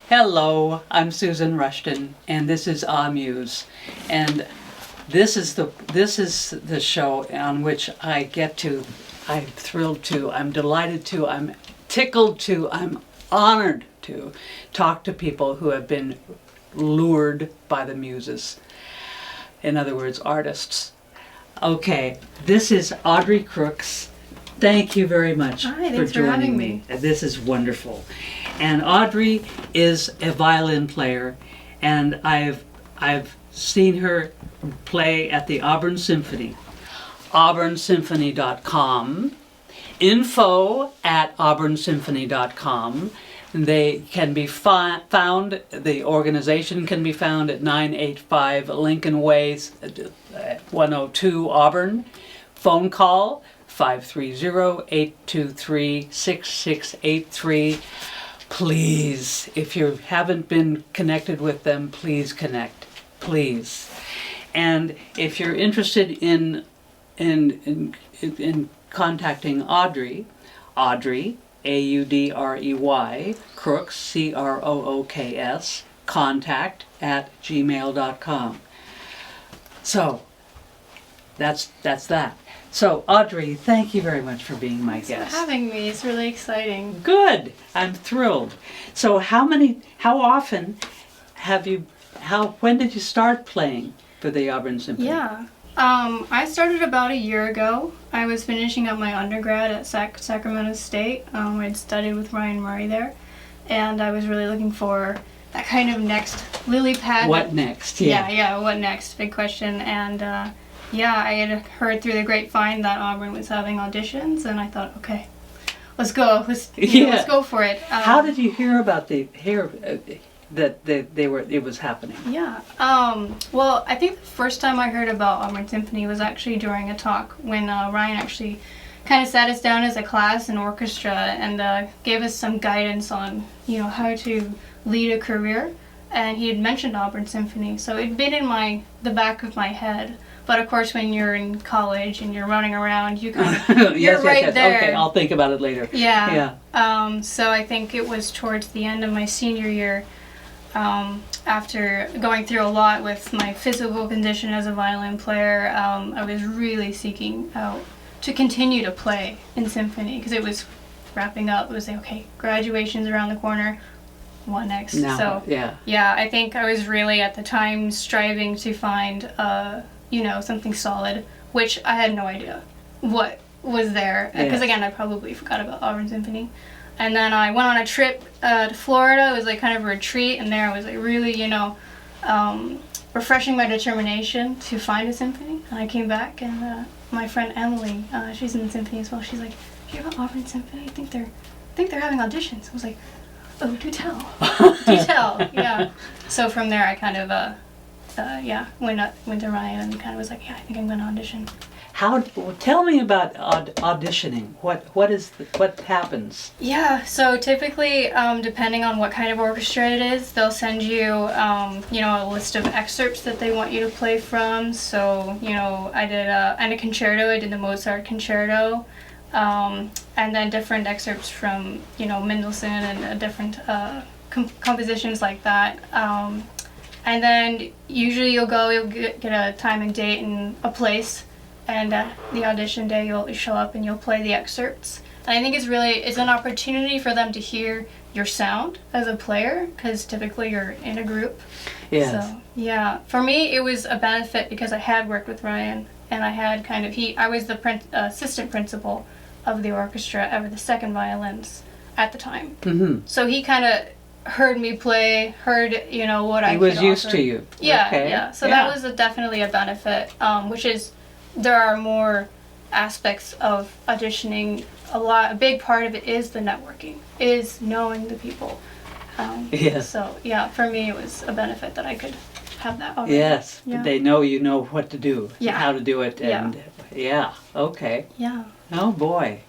Hello, I'm Susan Rushton, and this is Muse, and this is the show on which I get to. I'm thrilled to. I'm delighted to. I'm tickled to. I'm honored to talk to people who have been lured by the muses. In other words, artists. Okay, this is Audrey Crooks. Thank you very much for joining me. This is wonderful. And Audrey is a violin player, and I've seen her play at the Auburn Symphony. AuburnSymphony.com. info@auburnsymphony.com. They can be found, the organization can be found at 985 Lincoln Way, 102 Auburn. Phone call 530-823-6683. Please, if you haven't been connected with them, please connect, please. And if you're interested in contacting Audrey, Audrey, Crooks, Crooks, contact@gmail.com. So, that's that. So, Audrey, thank you very much for being my guest. Thanks for having me. It's really exciting. Good. I'm thrilled. So, how often when did you start playing for the Auburn Symphony? Yeah. I started about a year ago. I was finishing up my undergrad at Sacramento State. I'd studied with Ryan Murray there, and I was really looking for that kind of next lily pad. What next? Yeah, what next? Big question. And I had heard through the grapevine that Auburn was having auditions, and I thought, okay, let's go. Let's go for it. How did you hear about that it was happening? Yeah. Well, I think the first time I heard about Auburn Symphony was actually during a talk when Ryan actually kind of sat us down as a class and orchestra and gave us some guidance on, how to lead a career. And he had mentioned Auburn Symphony, so it'd been in the back of my head. But of course, when you're in college and you're running around, you kind of you're right there. Okay, I'll think about it later. Yeah. So I think it was towards the end of my senior year. After going through a lot with my physical condition as a violin player, I was really seeking out to continue to play in symphony because it was wrapping up. It was like, okay, graduation's around the corner. What next? Now, I think I was really at the time striving to find, something solid, which I had no idea what was there. Because again, I probably forgot about Auburn Symphony. And then I went on a trip to Florida. It was like kind of a retreat, and there I was like really, refreshing my determination to find a symphony. And I came back, and my friend Emily, she's in the symphony as well. She's like, "You hear about Auburn Symphony? I think they're having auditions." I was like, "Oh, do tell, do tell." Yeah. So from there, I kind of, went to Ryan and kind of was like, "Yeah, I think I'm going to audition." Tell me about auditioning. What happens? Yeah, so typically, depending on what kind of orchestra it is, they'll send you, a list of excerpts that they want you to play from. So, I did a concerto. I did the Mozart concerto, and then different excerpts from, Mendelssohn and different compositions like that. And then usually you'll get a time and date and a place. And the audition day, you'll show up and you'll play the excerpts. And I think it's an opportunity for them to hear your sound as a player, because typically you're in a group. Yes. So, yeah. For me, it was a benefit because I had worked with Ryan, and I had I was the assistant principal of the orchestra of the second violins at the time. Mm-hmm. So he kind of heard me play, what I could offer. He was used to you. Yeah, okay. yeah. So that was definitely a benefit, which is, there are more aspects of auditioning. A big part of it is the networking, is knowing the people. So yeah, for me it was a benefit that I could have that already. Yes, yeah. They know you know what to do, how to do it, and okay. Yeah. Oh boy,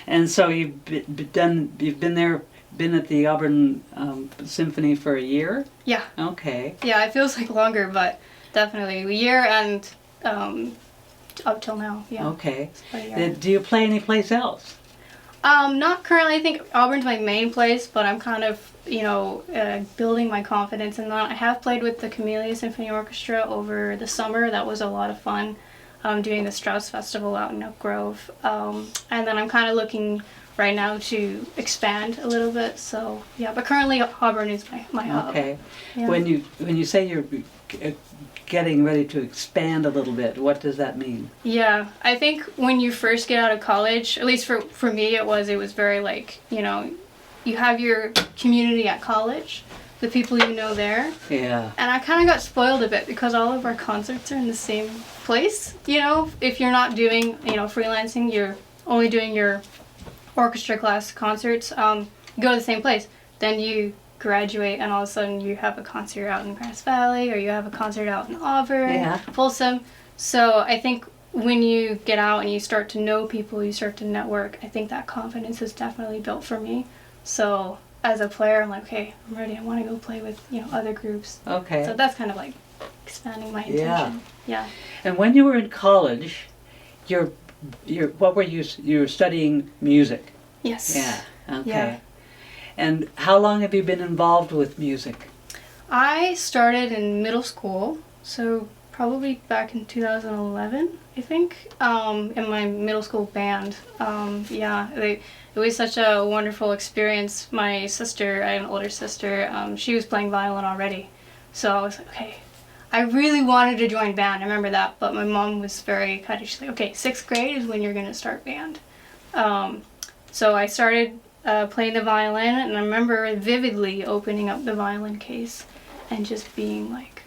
and so you've been at the Auburn Symphony for a year? Yeah. Okay. Yeah, it feels like longer, but definitely a year and up till now. Yeah. Okay. Do you play anyplace else? Not currently. I think Auburn's my main place, but I'm kind of, building my confidence in that. I have played with the Camellia Symphony Orchestra over the summer. That was a lot of fun, doing the Strauss Festival out in Oak Grove. And then I'm kind of looking right now to expand a little bit. So, yeah, but currently Auburn is my hub. Okay. Yeah. When you say you're getting ready to expand a little bit, what does that mean? Yeah, I think when you first get out of college, at least for me it was very like, you have your community at college, the people you know there. Yeah. And I kind of got spoiled a bit because all of our concerts are in the same place, If you're not doing, freelancing, you're only doing your orchestra class concerts, you go to the same place. Then you graduate and all of a sudden you have a concert out in Grass Valley or you have a concert out in Auburn, Folsom. So I think when you get out and you start to know people, you start to network, I think that confidence is definitely built for me. So as a player, I'm like, okay, I'm ready. I want to go play with, other groups. Okay. So that's kind of like expanding my intention. Yeah. And when you were in college, what were you were studying music? Yes. Yeah. Okay. Yeah. And how long have you been involved with music? I started in middle school, so probably back in 2011, I think, in my middle school band. It was such a wonderful experience. My sister, I have an older sister, she was playing violin already. So I was like, okay, I really wanted to join band, I remember that, but my mom was very kind of, she's like, okay, 6th grade is when you're going to start band. So I started playing the violin, and I remember vividly opening up the violin case and just being like,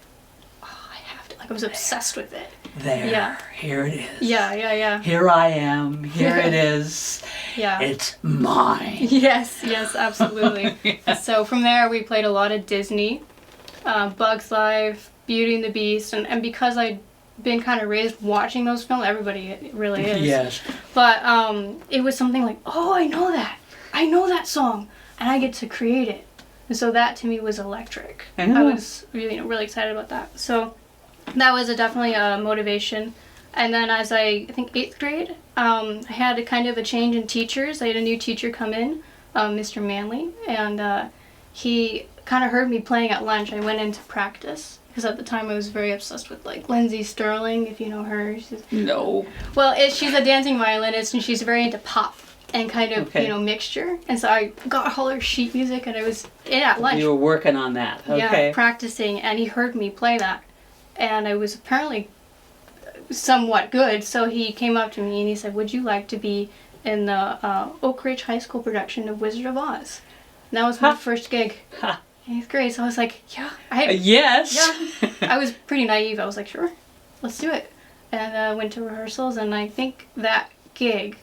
oh, I have to, like I was obsessed with it. There, Yeah. Here it is. Yeah. Here I am, here it is. Yeah. It's mine. Yes, absolutely. Yeah. So from there we played a lot of Disney, Bugs Life, Beauty and the Beast, and because I'd been kind of raised watching those films, everybody really is. Yes. But it was something like, oh, I know that song, and I get to create it. And so that to me was electric. Yeah. I was really excited about that. So that was definitely a motivation. And then as I think 8th grade, I had a kind of a change in teachers. I had a new teacher come in, Mr. Manley, and he kind of heard me playing at lunch. I went into practice because at the time I was very obsessed with like Lindsay Sterling, if you know her. No. Well, she's a dancing violinist and she's very into pop and kind of, mixture. And so I got all her sheet music and I was in at lunch. You were working on that. Okay. Yeah, practicing, and he heard me play that. And I was apparently somewhat good, so he came up to me and he said, would you like to be in the Oak Ridge High School production of Wizard of Oz? And that was my first gig. In 8th grade, so I was like, yeah. Yes. Yeah. I was pretty naive. I was like, sure, let's do it. And I went to rehearsals, and I think that gig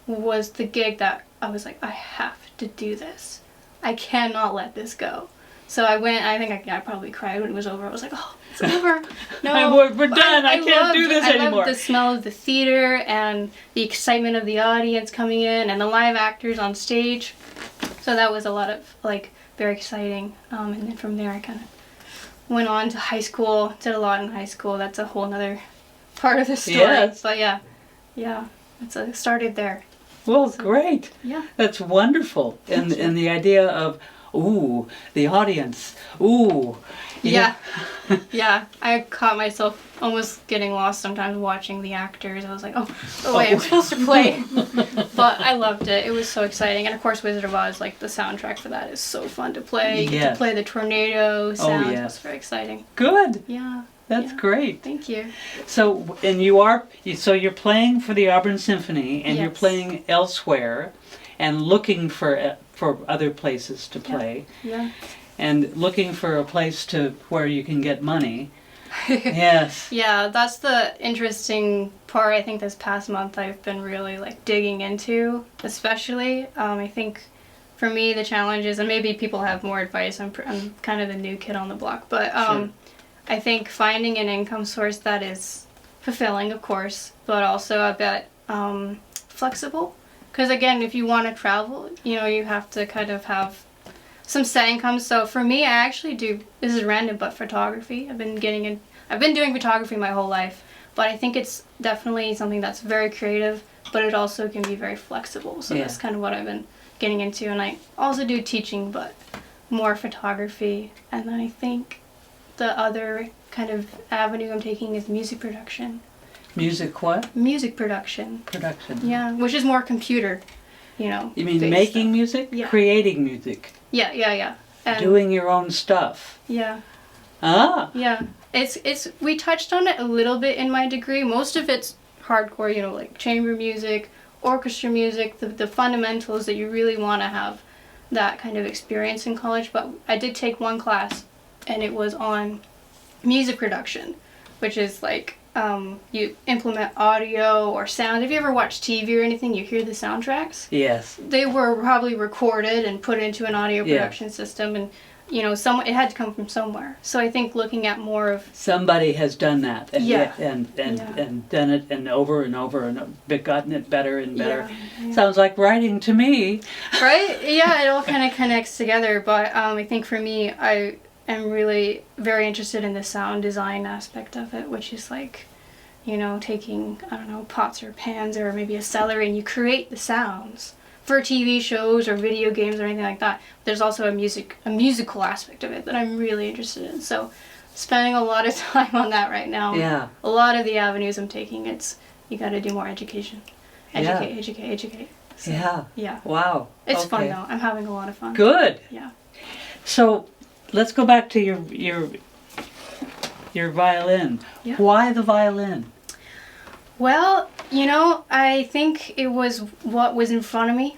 was the gig that I was like, I have to do this. I cannot let this go. So I went, I think I probably cried when it was over. I was like, oh, it's over. No. We're done. I can't do this anymore. I loved the smell of the theater and the excitement of the audience coming in and the live actors on stage. So that was a lot of, like, very exciting. And then from there I kind of went on to high school, did a lot in high school. That's a whole other part of the story. Yes. But yeah, it started there. Well, great. Yeah. That's wonderful. And the idea of, ooh, the audience, ooh. Yeah. Yeah. I caught myself almost getting lost sometimes watching the actors. I was like, oh wait, I'm supposed to play. But I loved it. It was so exciting. And of course, Wizard of Oz, like the soundtrack for that is so fun to play. You get to play the tornado sound. Oh, yes. It's very exciting. Good. Yeah. That's great. Thank you. So, and so you're playing for the Auburn Symphony, and you're playing elsewhere, and looking for other places to play. Yeah. And looking for a place where you can get money. Yes. Yeah, that's the interesting part. I think this past month I've been really like digging into, especially. I think for me the challenge is, and maybe people have more advice. I'm kind of the new kid on the block, but Sure. I think finding an income source that is fulfilling, of course, but also a bit flexible. Because again, if you want to travel, you have to kind of have some set income. So for me, I actually do, this is random, but photography. I've been doing photography my whole life, but I think it's definitely something that's very creative, but it also can be very flexible. So Yeah. that's kind of what I've been getting into. And I also do teaching, but more photography. And then I think the other kind of avenue I'm taking is music production. Music what? Music production. Production. Yeah, which is more computer, you know. You mean based making stuff. music? Yeah. Creating music? Yeah. And Doing your own stuff? Yeah. Ah! Yeah. It's we touched on it a little bit in my degree. Most of it's hardcore, you know, like chamber music, orchestra music, the fundamentals that you really want to have that kind of experience in college. But I did take one class, and it was on music production, which is like you implement audio or sound. Have you ever watched TV or anything? You hear the soundtracks? Yes. They were probably recorded and put into an audio production system, and you know, it had to come from somewhere. So I think looking at more of Somebody has done that. And, Yeah. and done it and over and over and gotten it better and better. Yeah. Sounds like writing to me. Right? Yeah, it all kind of connects together. But I think for me, I am really very interested in the sound design aspect of it, which is like, you know, taking, I don't know, pots or pans or maybe a celery, and you create the sounds for TV shows or video games or anything like that. There's also a musical aspect of it that I'm really interested in. So spending a lot of time on that right now. Yeah. A lot of the avenues I'm taking, you got to do more education. Educate. So, Yeah. Yeah. Wow. It's fun Okay. though. I'm having a lot of fun. Good. Yeah. So let's go back to your violin. Yeah. Why the violin? Well, you know, I think it was what was in front of me,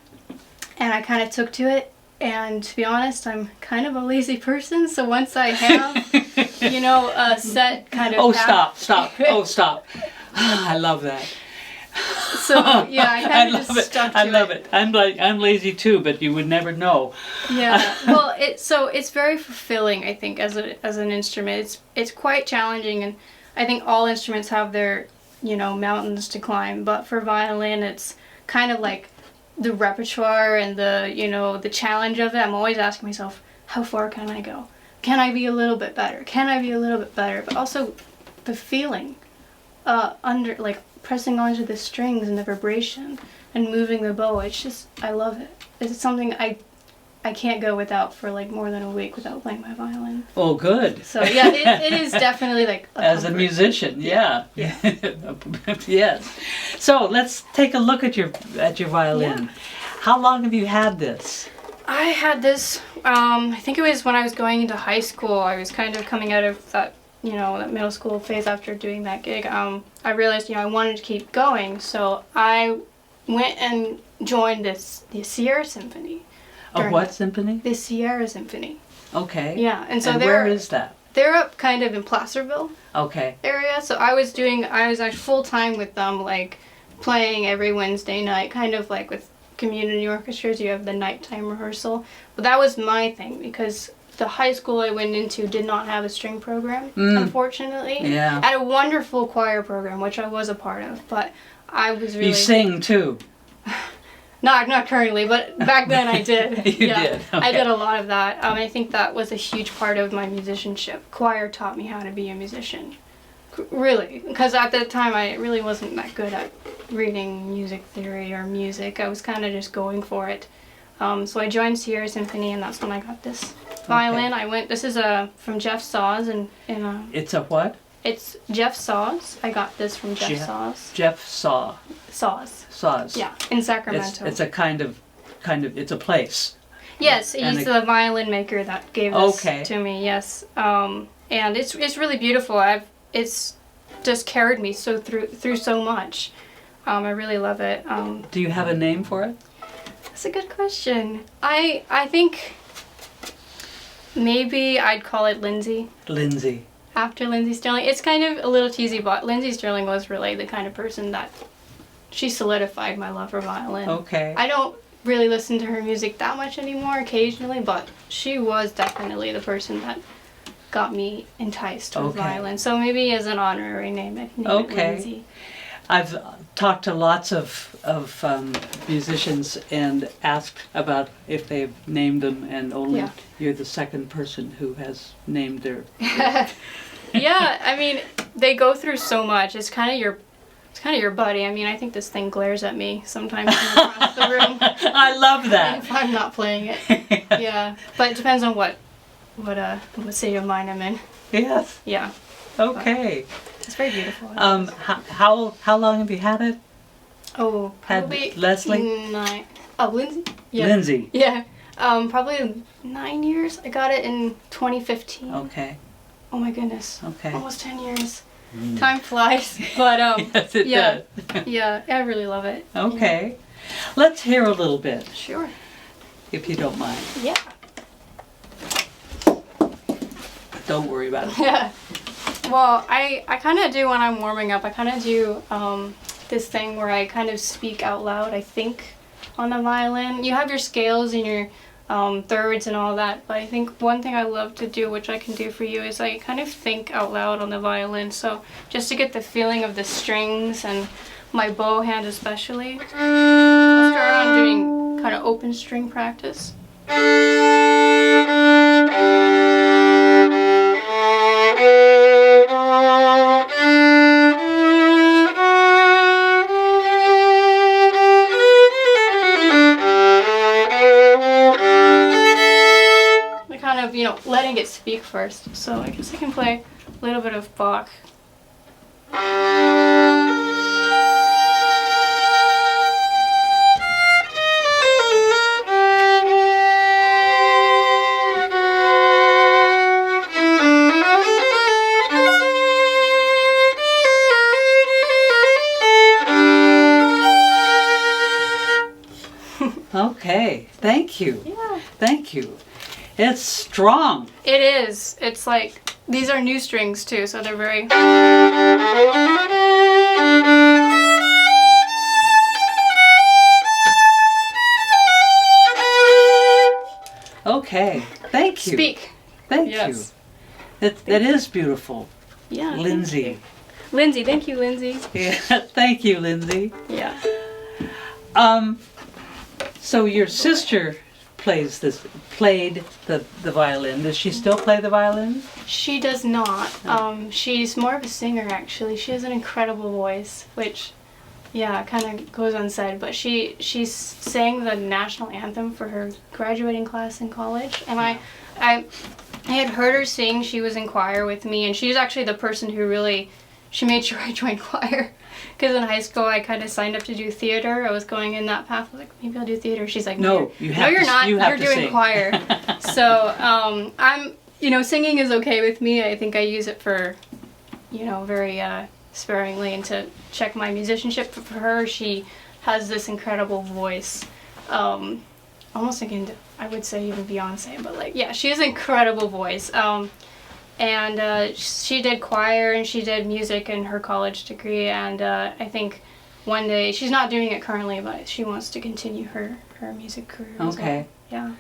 and I kind of took to it. And to be honest, I'm kind of a lazy person, so once I have, you know, a set kind of Oh, path- stop. Oh, stop. I love that. So yeah, I kind of just stuck to I love it. I'm lazy too, but you would never know. Yeah. Well, it's very fulfilling, I think, as an instrument. It's quite challenging, and I think all instruments have their, you know, mountains to climb, but for violin it's kind of like the repertoire and the, you know, the challenge of it. I'm always asking myself, how far can I go? Can I be a little bit better? Can I be a little bit better? But also the feeling under, like, pressing onto the strings and the vibration and moving the bow. It's just, I love it. It's something I can't go without for like more than a week without playing my violin. Oh, good. So yeah, it is definitely like As a comfort. musician, yeah. Yes. So let's take a look at your violin. Yeah. How long have you had this? I had this, I think it was when I was going into high school. I was kind of coming out of that, you know, that middle school phase after doing that gig. I realized, you know, I wanted to keep going, so I went and joined the Sierra Symphony. A what symphony? The Sierra Symphony. Okay. Yeah, and so where is that? They're up kind of in Placerville Okay. area. So I was actually full time with them, like playing every Wednesday night, kind of like with community orchestras. You have the nighttime rehearsal, but that was my thing because the high school I went into did not have a string program, unfortunately. Yeah. Had a wonderful choir program, which I was a part of, but I was really You sing too. Not currently, but back then I did. You did, I okay. did a lot of that. I think that was a huge part of my musicianship. Choir taught me how to be a musician. Really, because at that time I really wasn't that good at reading music theory or music. I was kind of just going for it. So I joined Sierra Symphony, and that's when I got this violin. This is from Jeff Saws, It's a what? it's Jeff Saws. I got this from Jeff Saws. Jeff Saws. Yeah, in Sacramento. It's a kind of it's a place. Yes, And he's the violin maker that gave this to me. Yes, and it's really beautiful. It's just carried me through so much. I really love it. Do you have a name for it? That's a good question. I think maybe I'd call it Lindsay. Lindsay. After Lindsay Sterling. It's kind of a little cheesy, but Lindsay Sterling was really the kind of person that she solidified my love for violin. Okay. I don't really listen to her music that much anymore, occasionally, but she was definitely the person that got me enticed with violin. So maybe as an honorary name, I can name it Lindsay. I've talked to lots of musicians and asked about if they've named them, and only you're the second person who has named their... Yeah, I mean, they go through so much. It's kind of your It's kind of your buddy. I mean, I think this thing glares at me sometimes from across the room I love that. if I'm not playing it. Yeah, but it depends on what state of mind I'm in. Yes. Yeah, Okay. it's very beautiful. How long have you had it? Oh, Had probably Leslie? 9. Oh, Lindsay? Yeah. Lindsay. Yeah. Probably 9 years. I got it in 2015. Okay. Oh my goodness. Okay. Almost 10 years. Time flies. But Yes, it yeah. does. Yeah, I really love it. Okay. Let's hear a little bit, Yeah. Sure. if you don't mind. Yeah. Don't worry about it. Yeah. Well, I kind of do when I'm warming up. I kind of do this thing where I kind of speak out loud, I think, on the violin. You have your scales and your thirds and all that, but I think one thing I love to do, which I can do for you, is I kind of think out loud on the violin. So just to get the feeling of the strings and my bow hand especially. I'll start on doing kind of open string practice. Letting it speak first. So I guess I can play a little bit of Bach. Okay. Thank you. Yeah. Thank you. It's strong. It is. It's like, these are new strings too, so they're very... Okay. Thank you. Speak. Thank Yes. you. That is beautiful. Yeah. Lindsay. Lindsay, thank you, Lindsay. Yeah. Thank you, Lindsay. Yeah. So your sister played the violin. Does she still play the violin? She does not. She's more of a singer, actually. She has an incredible voice, which, yeah, kind of goes unsaid. But she sang the national anthem for her graduating class in college, and I had heard her sing. She was in choir with me, and she's actually the person who she made sure I joined choir. Because in high school, I kind of signed up to do theater. I was going in that path. I was like, maybe I'll do theater. She's like, no, you're not. You're doing sing. choir. So I'm, singing is okay with me. I think I use it for, very sparingly and to check my musicianship. For her, she has this incredible voice. Almost thinking, I would say even Beyonce, but she has an incredible voice. And she did choir and she did music in her college degree, and I think one day, she's not doing it currently, but she wants to continue her music career as well. Okay. Yeah.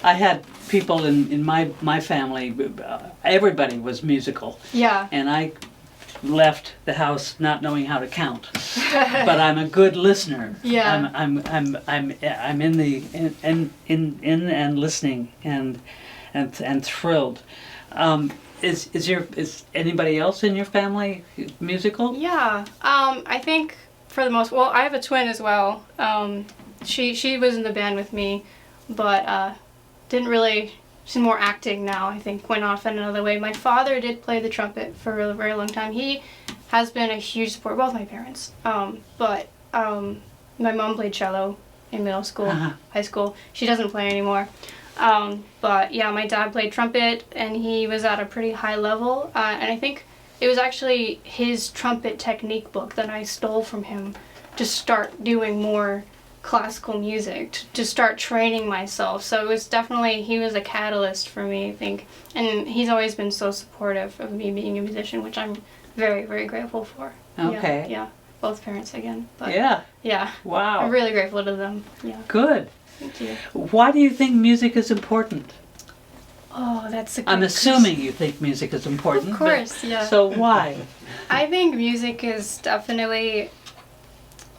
I had people in my family, everybody was musical. Yeah. And I left the house not knowing how to count. But I'm a good listener. Yeah. I'm in and listening and thrilled. Is anybody else in your family musical? Yeah. I think for the most, well, I have a twin as well. She was in the band with me, but didn't really. She's more acting now. I think went off in another way. My father did play the trumpet for a very long time. He has been a huge support. Both my parents. But my mom played cello in middle school, high school. She doesn't play anymore. But yeah, my dad played trumpet, and he was at a pretty high level. And I think it was actually his trumpet technique book that I stole from him to start doing more classical music, to start training myself. So it was definitely, he was a catalyst for me, I think. And he's always been so supportive of me being a musician, which I'm very, very grateful for. Okay. Yeah. Both parents again. But Yeah. Yeah. Wow. I'm really grateful to them. Yeah. Good. Thank you. Why do you think music is important? Oh, that's a good I'm assuming you think music is important. Of course, yeah. So why? I think music is definitely,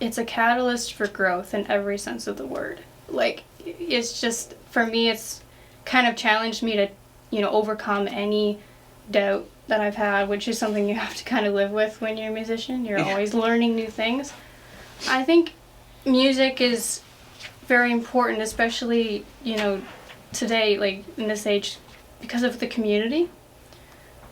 it's a catalyst for growth in every sense of the word. Like, it's just, for me, it's kind of challenged me to, overcome any doubt that I've had, which is something you have to kind of live with when you're a musician. You're always learning new things. I think music is very important, especially, you know, today, like in this age, because of the community.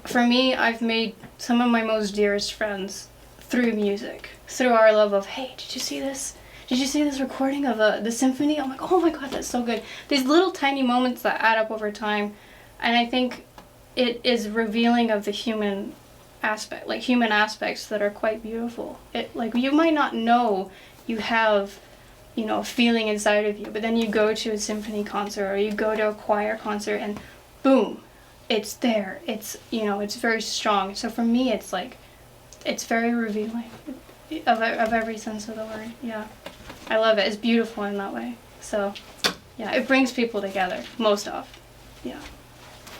For me, I've made some of my most dearest friends through music, through our love of, hey, did you see this? Did you see this recording of the symphony? I'm like, oh my god, that's so good. These little tiny moments that add up over time, and I think it is revealing of the human aspect, like human aspects that are quite beautiful. It, like, you might not know you have, you know, a feeling inside of you, but then you go to a symphony concert or you go to a choir concert and boom, it's there. It's, you know, it's very strong. So for me, it's like, it's very revealing of every sense of the word. Yeah, I love it. It's beautiful in that way. So yeah, it brings people together most of. Yeah.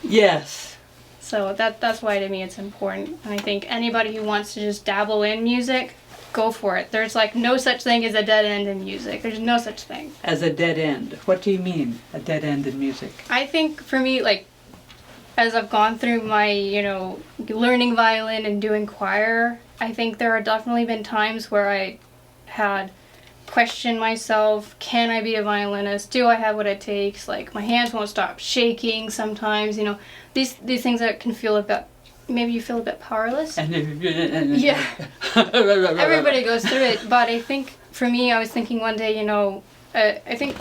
Yes. So that's why to me it's important. And I think anybody who wants to just dabble in music, go for it. There's like no such thing as a dead end in music. There's no such thing. As a dead end. What do you mean, a dead end in music? I think for me, like, as I've gone through my, you know, learning violin and doing choir, I think there have definitely been times where I had questioned myself, can I be a violinist? Do I have what it takes? Like, my hands won't stop shaking sometimes, you know. These things that can feel a bit, maybe you feel a bit powerless. Yeah. Everybody goes through it, but I think for me, I was thinking one day, you know, I think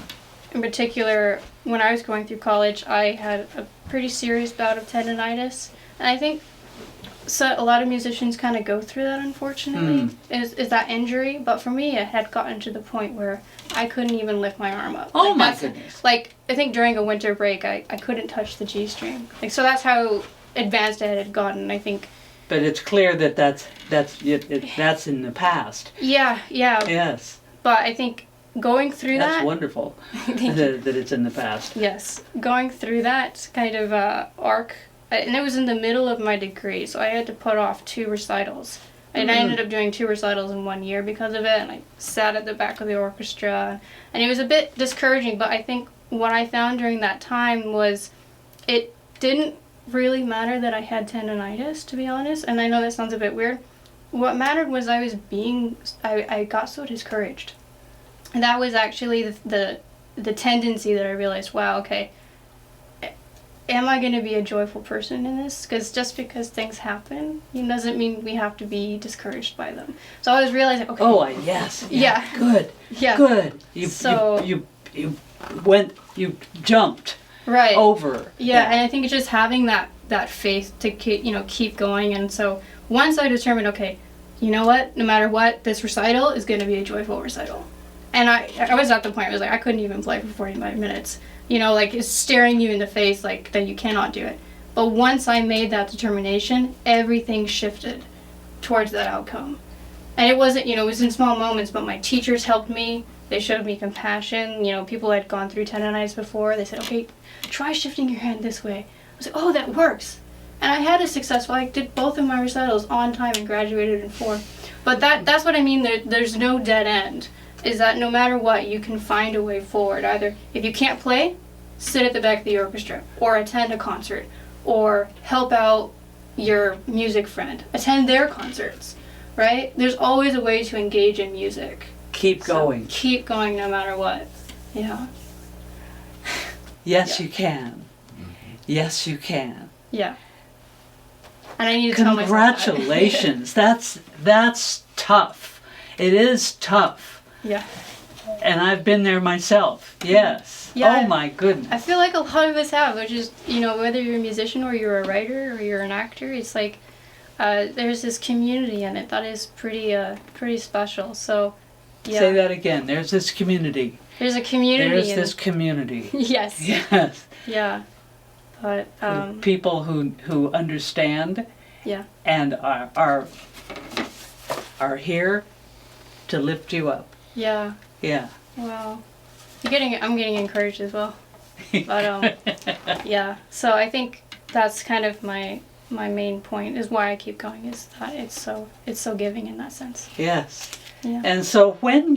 in particular, when I was going through college, I had a pretty serious bout of tendonitis, and I think so a lot of musicians kind of go through that, unfortunately, is that injury, but for me, it had gotten to the point where I couldn't even lift my arm up. Oh, like, my goodness. Like, I think during a winter break, I couldn't touch the G string. Like, so that's how advanced it had gotten, I think. But it's clear that that's in the past. Yeah. Yes. But I think going through that... That's wonderful that it's in the past. Yes. Going through that kind of arc, and it was in the middle of my degree, so I had to put off 2 recitals. And I ended up doing 2 recitals in 1 year because of it, and I sat at the back of the orchestra, and it was a bit discouraging, but I think what I found during that time was it didn't really matter that I had tendonitis, to be honest, and I know that sounds a bit weird. What mattered was I got so discouraged. And that was actually the tendency that I realized, wow, okay, am I going to be a joyful person in this? Because just because things happen, it doesn't mean we have to be discouraged by them. So I was realizing, okay. Oh, yes. Yeah. Good. Yeah. Good. You jumped right over. Yeah, and I think it's just having that faith to keep going. And so once I determined, okay, you know what? No matter what, this recital is going to be a joyful recital. And I was at the point, I was like, I couldn't even play for 45 minutes. You know, like, it's staring you in the face, like, that you cannot do it. But once I made that determination, everything shifted towards that outcome. And it wasn't, it was in small moments, but my teachers helped me. They showed me compassion. You know, people had gone through tendonitis before. They said, okay, try shifting your hand this way. I was like, oh, that works. And I had a successful, I did both of my recitals on time and graduated in 4. But that's what I mean, there's no dead end. Is that no matter what, you can find a way forward. Either if you can't play, sit at the back of the orchestra, or attend a concert, or help out your music friend, attend their concerts, right? There's always a way to engage in music. Keep going. Keep going no matter what. Yeah. Yes, you can. Yes, you can. Yeah. And I need to tell myself Congratulations. That's tough. It is tough. Yeah. And I've been there myself. Yes. Yeah. Oh my goodness. I feel like a lot of us have, which is, whether you're a musician or you're a writer or you're an actor, it's like there's this community in it that is pretty special. So, yeah. Say that again. There's this community. There's a community. There's this community. Yes. Yes. Yeah. But people who understand. Yeah. And are here to lift you up. Yeah. Yeah. Wow. I'm getting encouraged as well. But yeah. So I think that's kind of my main point, is why I keep going, is that it's so giving in that sense. Yes. Yeah. And so when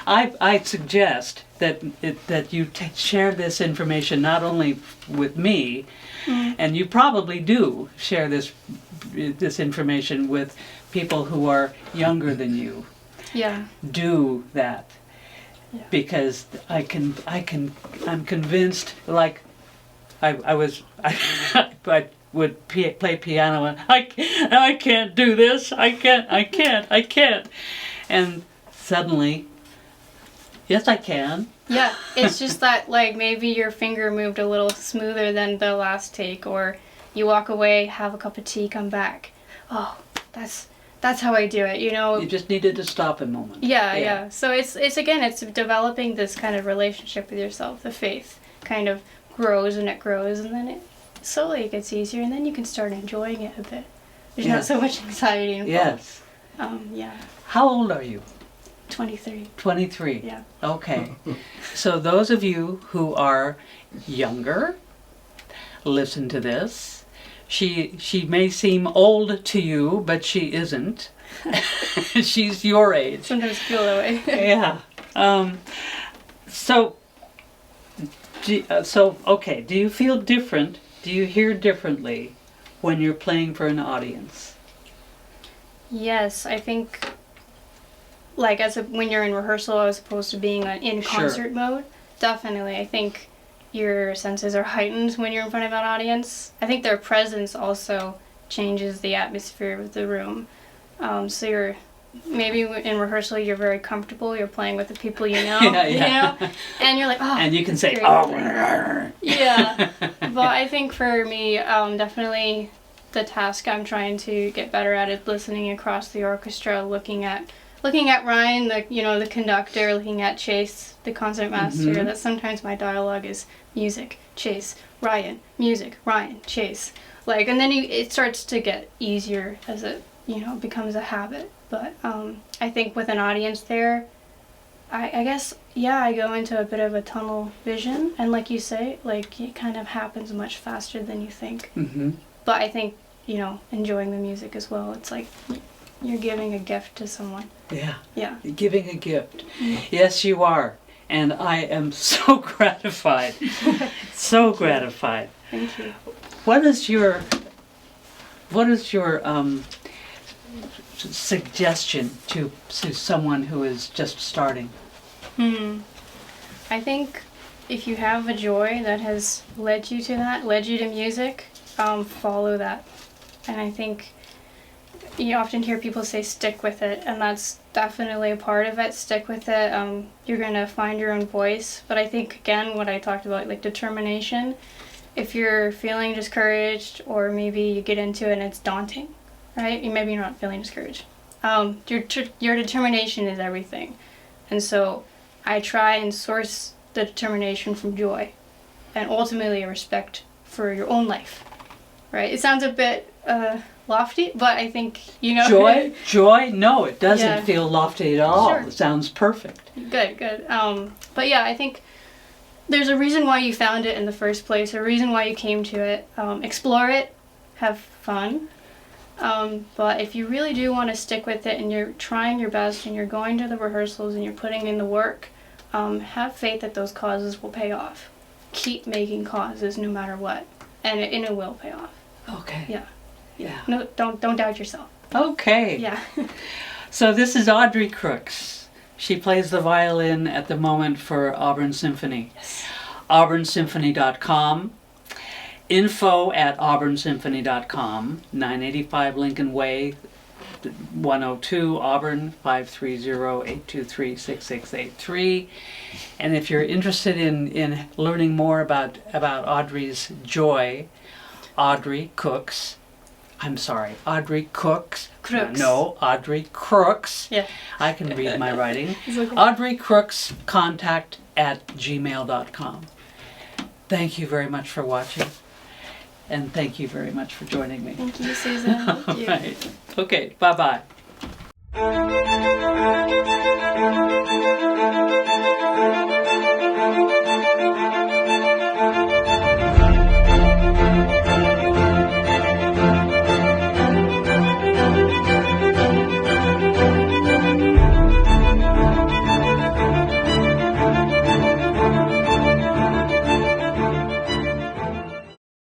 I suggest that you share this information not only with me, and you probably do share this information with people who are younger than you. Yeah. Do that. Yeah. Because I'm convinced, like, I would play piano and I can't do this, I can't. And suddenly, yes, I can. Yeah, it's just that, like, maybe your finger moved a little smoother than the last take, or you walk away, have a cup of tea, come back. Oh, that's how I do it, you know. You just needed to stop a moment. Yeah. So it's developing this kind of relationship with yourself. The faith kind of grows, and then it slowly gets easier, and then you can start enjoying it a bit. There's not so much anxiety involved. Yes. Yeah. How old are you? 23. 23. Yeah. Okay. So those of you who are younger, listen to this. She may seem old to you, but she isn't. She's your age. Sometimes I feel that way. Yeah. Okay. Do you feel different? Do you hear differently when you're playing for an audience? Yes, I think, like, when you're in rehearsal as opposed to being in concert mode, definitely. I think your senses are heightened when you're in front of an audience. I think their presence also changes the atmosphere of the room. So you're maybe in rehearsal you're very comfortable. You're playing with the people you know, you know, and you're like, oh, and you can say, great. oh, yeah. But I think for me, definitely the task I'm trying to get better at is listening across the orchestra, looking at Ryan, the conductor, looking at Chase, the concertmaster. Mm-hmm. That sometimes my dialogue is music, Chase, Ryan, music, Ryan, Chase. Like, and then it starts to get easier as it, becomes a habit. But I think with an audience there, I guess, I go into a bit of a tunnel vision. And like you say, like, it kind of happens much faster than you think. Mm-hmm. But I think, enjoying the music as well. It's like you're giving a gift to someone. Yeah. Yeah. You're giving a gift. Yes, you are. And I am so gratified. So gratified. Thank you. What is your suggestion to someone who is just starting? I think if you have a joy that has led you to music, follow that. And I think you often hear people say stick with it, and that's definitely a part of it. Stick with it. You're going to find your own voice. But I think, again, what I talked about, like determination, if you're feeling discouraged or maybe you get into it and it's daunting, right? Maybe you're not feeling discouraged. Your determination is everything. And so I try and source the determination from joy and ultimately a respect for your own life, right? It sounds a bit lofty, but I think, Joy? No, it doesn't Yeah. feel lofty at all. Sure. It sounds perfect. Good. But yeah, I think there's a reason why you found it in the first place, a reason why you came to it. Explore it, have fun. But if you really do want to stick with it and you're trying your best and you're going to the rehearsals and you're putting in the work, have faith that those causes will pay off. Keep making causes no matter what, and it will pay off. Okay. Yeah. Yeah. No, don't doubt yourself. Okay. Yeah. So this is Audrey Crooks. She plays the violin at the moment for Auburn Symphony. Yes. AuburnSymphony.com. info@auburnsymphony.com. 985 Lincoln Way, 102 Auburn, 530-823-6683. And if you're interested in learning more about Audrey's joy, Audrey Crooks. Crooks. No, Audrey Crooks. Yeah. I can read my writing. It's okay. Audrey Crooks, contact@gmail.com. Thank you very much for watching. And thank you very much for joining me. Thank you, Susan. Thank All you. right. Okay, bye-bye.